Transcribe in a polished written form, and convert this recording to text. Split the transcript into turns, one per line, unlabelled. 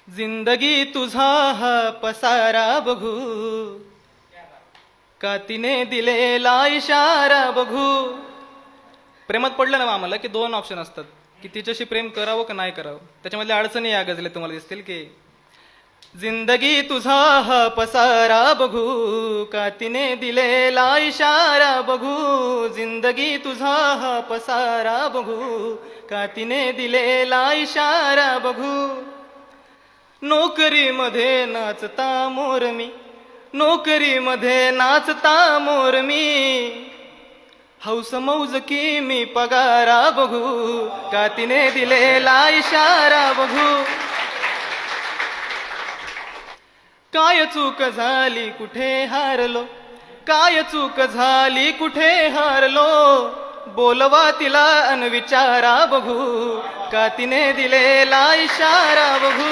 जिंदगी तुझा हा पसारा बघू, का तिने दिलेला इशारा बघू. प्रेमात पडलं ना आम्हाला की दोन ऑप्शन असतात की तिच्याशी प्रेम करावं का नाही करावं. त्याच्यामधल्या अडचणी या गजले तुम्हाला दिसतील की जिंदगी तुझा हा पसारा बघू, का तिने दिलेला इशारा बघू. जिंदगी तुझा हा पसारा बघू, का तिने दिलेला इशारा बघू. नोकरीमध्ये नाचता मोर मी, नोकरीमध्ये नाचता मोर मी. हौस मौज की मी पगारा बघू, का तिने दिलेला इशारा बघू. काय चूक झाली कुठे हारलो, काय चूक झाली कुठे हारलो. बोलवा तिला अन विचारा बघू, का तिने दिलेला इशारा बघू.